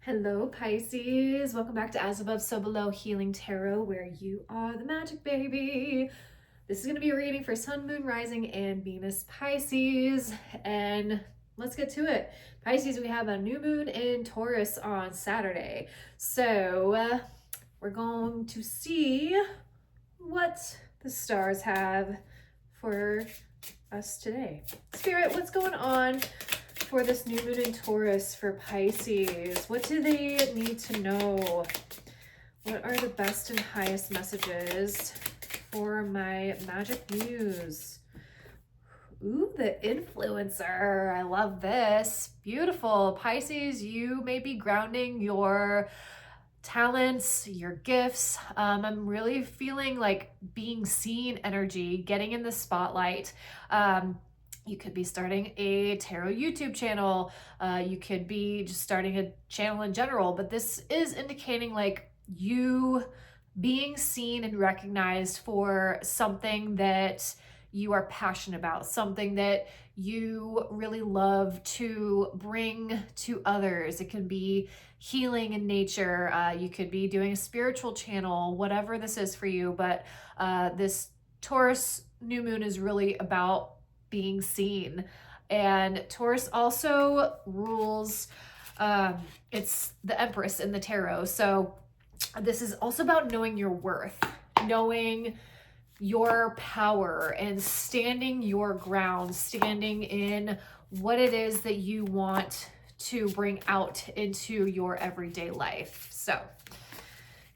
Hello, Pisces. Welcome back to As Above, So Below Healing Tarot, where you are the magic baby. This is going to be a reading for Sun, Moon, Rising, and Venus Pisces. And let's get to it. Pisces, we have a new moon in Taurus on Saturday. So we're going to see what the stars have for us today. Spirit, what's going on for this new moon in Taurus for Pisces? What do they need to know? What are the best and highest messages for my magic muse? Ooh, the influencer. I love this. Beautiful. Pisces, you may be grounding your talents, your gifts. I'm really feeling like being seen energy, getting in the spotlight. You could be starting a tarot YouTube channel. You could be just starting a channel in general, but this is indicating like you being seen and recognized for something that you are passionate about, something that you really love to bring to others. It can be healing in nature. You could be doing a spiritual channel, whatever this is for you. But this Taurus new moon is really about being seen. And Taurus also rules, it's the Empress in the tarot. So this is also about knowing your worth, knowing your power, and standing your ground, standing in what it is that you want to bring out into your everyday life. So,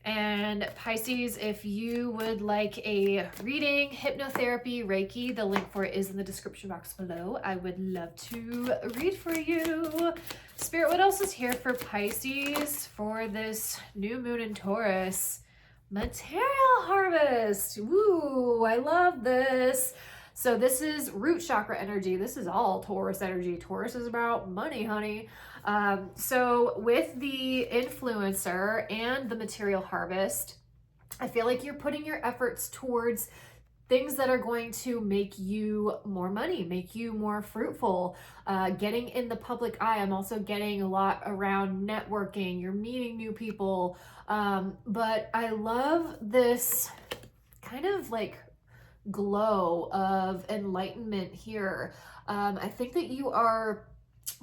and Pisces, if you would like a reading, hypnotherapy, Reiki, the link for it is in the description box below. I would love to read for you. Spirit, what else is here for Pisces for this new moon in Taurus? Material harvest. Woo, I love this. So this is root chakra energy. This is all Taurus energy. Taurus is about money, honey. So with the influencer and the material harvest, I feel like you're putting your efforts towards things that are going to make you more money, make you more fruitful, getting in the public eye. I'm also getting a lot around networking. You're meeting new people. But I love this kind of like glow of enlightenment here. I think that you are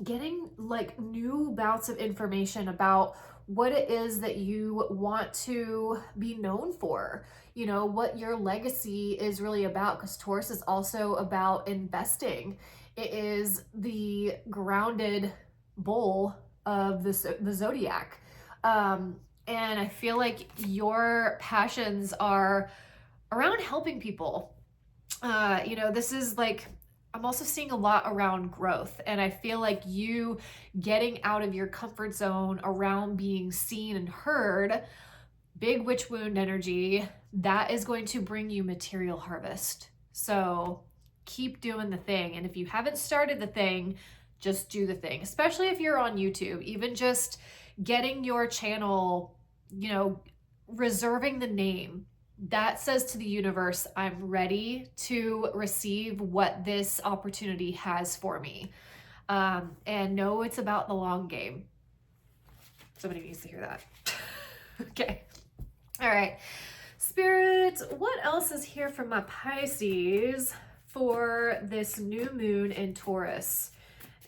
getting like new bouts of information about what it is that you want to be known for, you know, what your legacy is really about, because Taurus is also about investing. It is the grounded bull of the zodiac. And I feel like your passions are around helping people. You know, this is like, I'm also seeing a lot around growth, and I feel like you getting out of your comfort zone around being seen and heard, big witch wound energy, that is going to bring you material harvest. So keep doing the thing. And if you haven't started the thing, just do the thing, especially if you're on YouTube. Even just getting your channel, you know, reserving the name, that says to the universe, I'm ready to receive what this opportunity has for me. And know it's about the long game. Somebody needs to hear that. Okay. All right. Spirit, what else is here for my Pisces for this new moon in Taurus?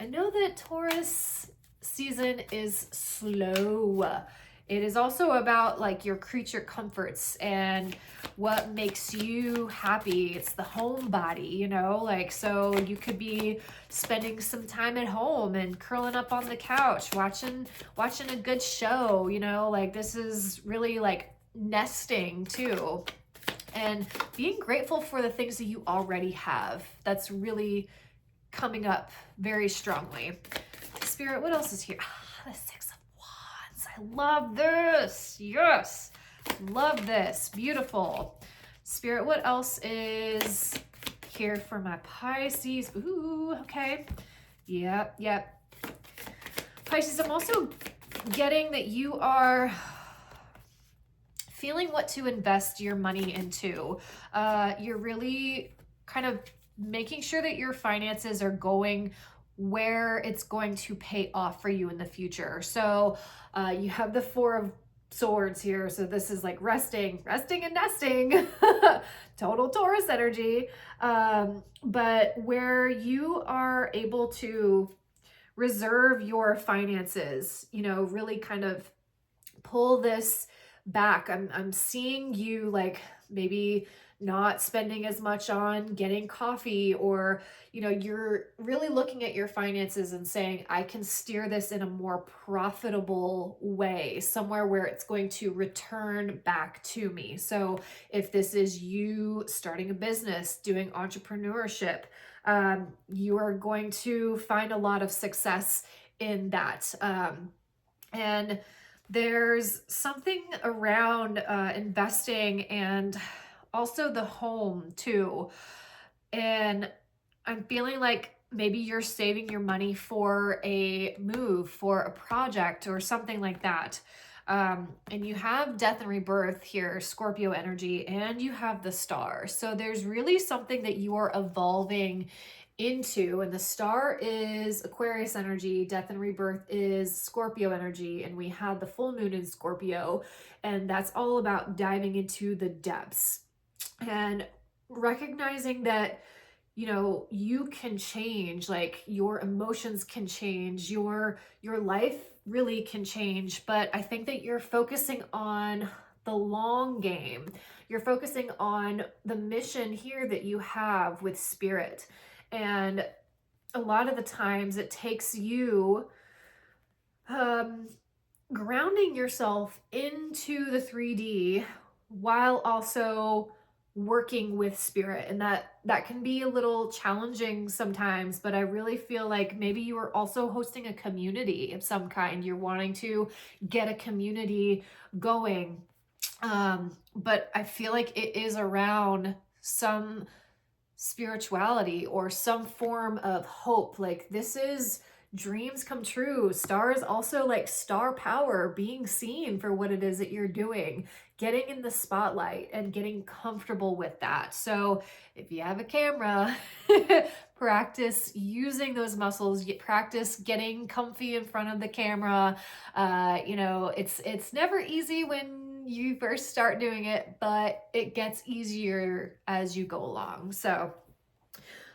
And know that Taurus season is slow. It is also about like your creature comforts and what makes you happy. It's the homebody, you know, like, so you could be spending some time at home and curling up on the couch, watching a good show, you know, like this is really like nesting too. And being grateful for the things that you already have. That's really coming up very strongly. Spirit, what else is here? The Six of Wands. I love this. Yes. Love this. Beautiful. Spirit, what else is here for my Pisces? Ooh, okay. Yep. Pisces, I'm also getting that you are feeling what to invest your money into. You're really kind of making sure that your finances are going where it's going to pay off for you in the future. So you have the Four of Swords here. So this is like resting and nesting, total Taurus energy. But where you are able to reserve your finances, you know, really kind of pull this back. I'm seeing you like maybe not spending as much on getting coffee, or you know, you're really looking at your finances and saying, I can steer this in a more profitable way, somewhere where it's going to return back to me. So if this is you starting a business, doing entrepreneurship, you are going to find a lot of success in that. And there's something around investing and also the home too. And I'm feeling like maybe you're saving your money for a move, for a project or something like that. And you have death and rebirth here, Scorpio energy, and you have the star. So there's really something that you are evolving into, and the star is Aquarius energy, death and rebirth is Scorpio energy, and we had the full moon in Scorpio, and that's all about diving into the depths and recognizing that, you know, you can change, like your emotions can change, your life really can change. But I think that you're focusing on the long game. You're focusing on the mission here that you have with spirit. And a lot of the times it takes you grounding yourself into the 3D while also working with spirit. And that can be a little challenging sometimes, but I really feel like maybe you are also hosting a community of some kind. You're wanting to get a community going. But I feel like it is around some spirituality or some form of hope. Like this is dreams come true. Stars also like star power, being seen for what it is that you're doing, getting in the spotlight and getting comfortable with that. So if you have a camera, practice using those muscles, practice getting comfy in front of the camera. You know, it's never easy when you first start doing it, but it gets easier as you go along. So,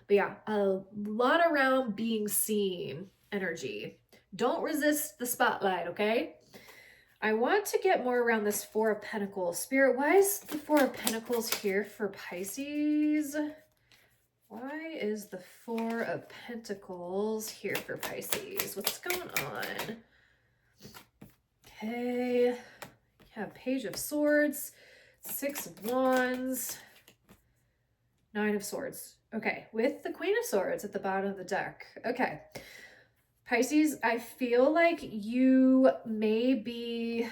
but yeah, a lot around being seen energy. Don't resist the spotlight, okay? I want to get more around this Four of Pentacles. Spirit, why is the Four of Pentacles here for Pisces? Why is the Four of Pentacles here for Pisces? What's going on? Okay. Yeah, Page of Swords, Six of Wands, Nine of Swords. Okay, with the Queen of Swords at the bottom of the deck. Okay. Pisces, I feel like you may be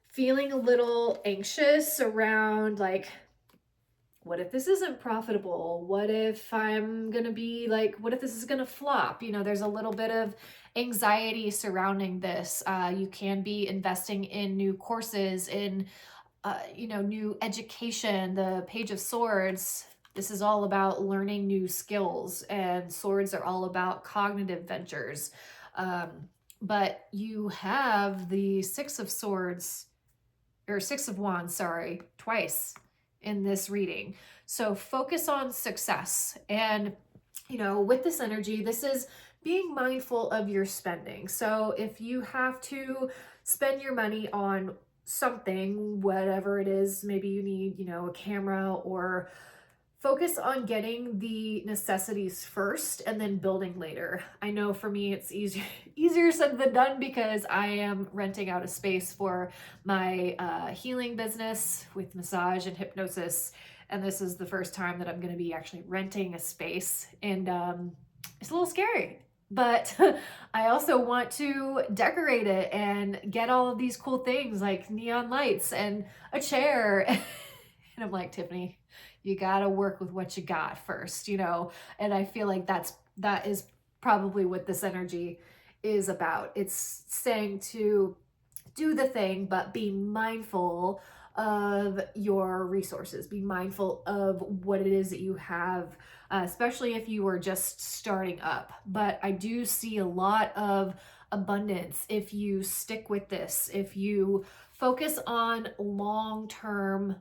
feeling a little anxious around like, what if this isn't profitable? What if I'm going to be like, what if this is going to flop? You know, there's a little bit of anxiety surrounding this. You can be investing in new courses, in, you know, new education. The Page of Swords, this is all about learning new skills, and swords are all about cognitive ventures. But you have the Six of Swords, or Six of Wands, sorry, twice in this reading. So focus on success. And, you know, with this energy, this is being mindful of your spending. So if you have to spend your money on something, whatever it is, maybe you need, you know, a camera, or focus on getting the necessities first and then building later. I know for me, it's easier said than done because I am renting out a space for my healing business with massage and hypnosis. And this is the first time that I'm going to be actually renting a space. And it's a little scary, but I also want to decorate it and get all of these cool things like neon lights and a chair. And I'm like, Tiffany, you got to work with what you got first, you know? And I feel like that is probably what this energy is about. It's saying to do the thing, but be mindful of your resources. Be mindful of what it is that you have, especially if you are just starting up. But I do see a lot of abundance if you stick with this, if you focus on long-term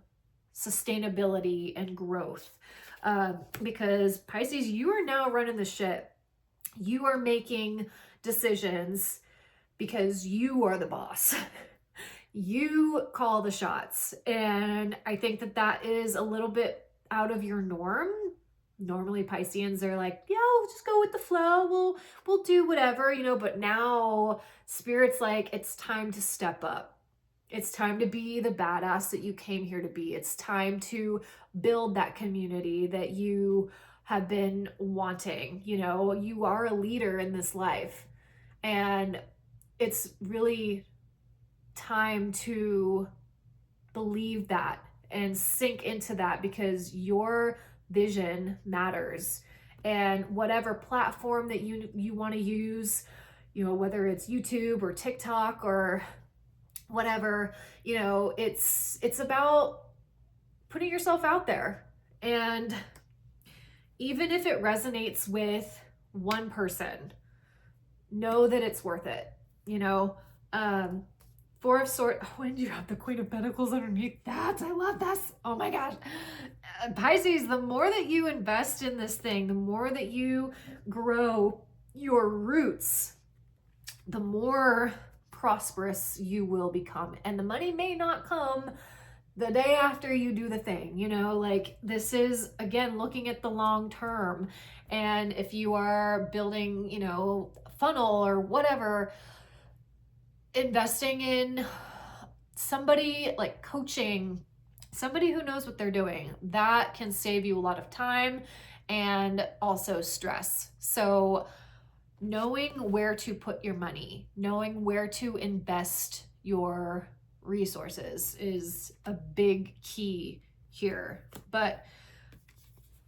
sustainability and growth. Because Pisces, you are now running the ship. You are making decisions because you are the boss. You call the shots. And I think that that is a little bit out of your norm. Normally Pisceans are like, yeah, we'll just go with the flow. We'll do whatever, you know, but now Spirit's like, it's time to step up. It's time to be the badass that you came here to be. It's time to build that community that you have been wanting. You know, you are a leader in this life, and it's really time to believe that and sink into that, because your vision matters. And whatever platform that you want to use, you know, whether it's YouTube or TikTok or whatever, you know, it's about putting yourself out there. And even if it resonates with one person, know that it's worth it, you know. Four of Swords, oh, and you have the Queen of Pentacles underneath that. I love this. Oh my gosh. Pisces, the more that you invest in this thing, the more that you grow your roots, the more prosperous you will become. And the money may not come the day after you do the thing, you know, like this is, again, looking at the long term. And if you are building, you know, a funnel or whatever, investing in somebody like coaching, somebody who knows what they're doing, that can save you a lot of time and also stress. So knowing where to put your money, knowing where to invest your resources is a big key here. But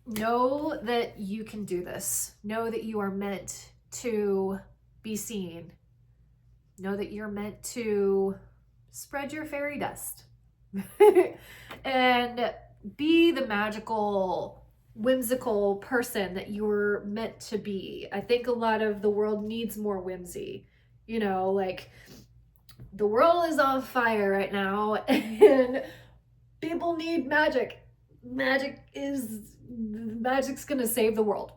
know that you can do this. Know that you are meant to be seen. Know that you're meant to spread your fairy dust and be the magical, whimsical person that you're meant to be. I think a lot of the world needs more whimsy. You know, like the world is on fire right now and people need magic. Magic's gonna save the world.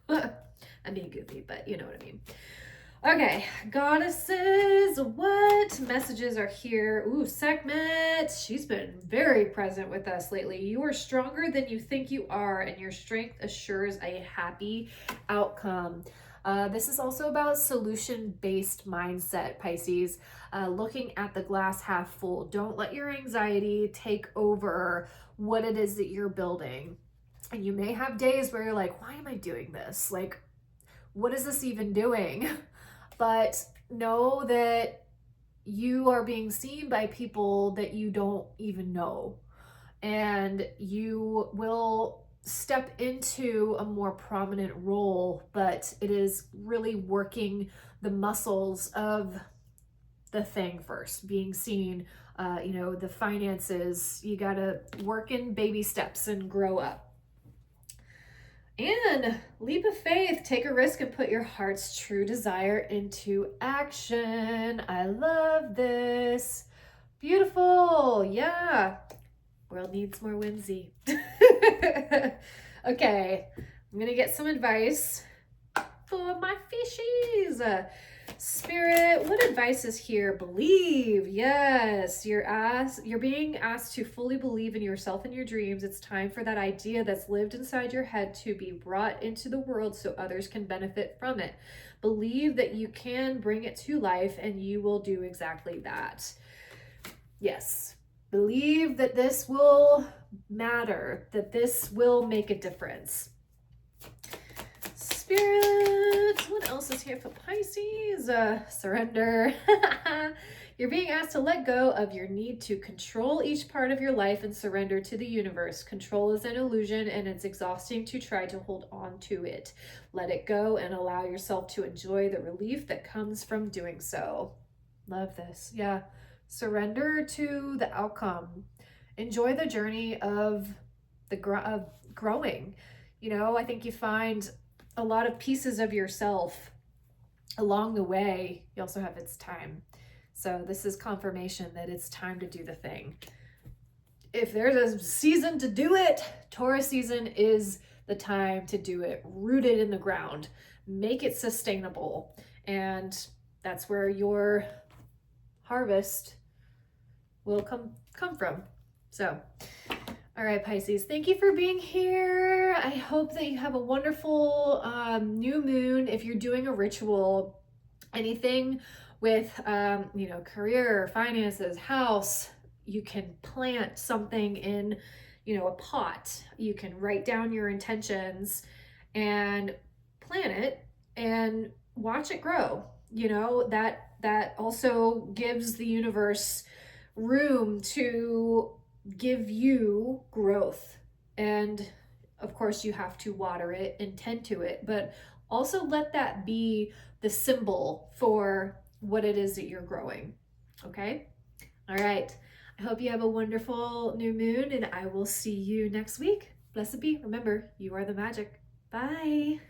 I'm being goofy, but you know what I mean. Okay, goddesses, what messages are here? Ooh, Sekhmet, she's been very present with us lately. You are stronger than you think you are, and your strength assures a happy outcome. This is also about solution-based mindset, Pisces. Looking at the glass half full. Don't let your anxiety take over what it is that you're building. And you may have days where you're like, why am I doing this? Like, what is this even doing? But know that you are being seen by people that you don't even know. And you will step into a more prominent role, but it is really working the muscles of the thing first, being seen, you know, the finances. You got to work in baby steps and grow up. And leap of faith, take a risk and put your heart's true desire into action. I love this. Beautiful. Yeah. World needs more whimsy. Okay. I'm going to get some advice for my fishies. Spirit, what advice is here? Believe. Yes, you're being asked to fully believe in yourself and your dreams. It's time for that idea that's lived inside your head to be brought into the world so others can benefit from it. Believe that you can bring it to life, and you will do exactly that. Yes. Believe that this will matter, that this will make a difference. Spirit, what else is here for Pisces? Surrender. You're being asked to let go of your need to control each part of your life and surrender to the universe. Control is an illusion, and it's exhausting to try to hold on to it. Let it go and allow yourself to enjoy the relief that comes from doing so. Love this. Yeah. Surrender to the outcome. Enjoy the journey of growing. You know, I think you find a lot of pieces of yourself along the way. You also have its time. So this is confirmation that it's time to do the thing. If there's a season to do it, Taurus season is the time to do it. Root it in the ground. Make it sustainable. And that's where your harvest will come from. So, all right, Pisces, thank you for being here. I hope that you have a wonderful new moon. If you're doing a ritual, anything with, you know, career, finances, house, you can plant something in, you know, a pot. You can write down your intentions and plant it and watch it grow. You know, that also gives the universe room to give you growth. And of course, you have to water it and tend to it, but also let that be the symbol for what it is that you're growing. Okay? All right. I hope you have a wonderful new moon, and I will see you next week. Blessed be. Remember, you are the magic. Bye.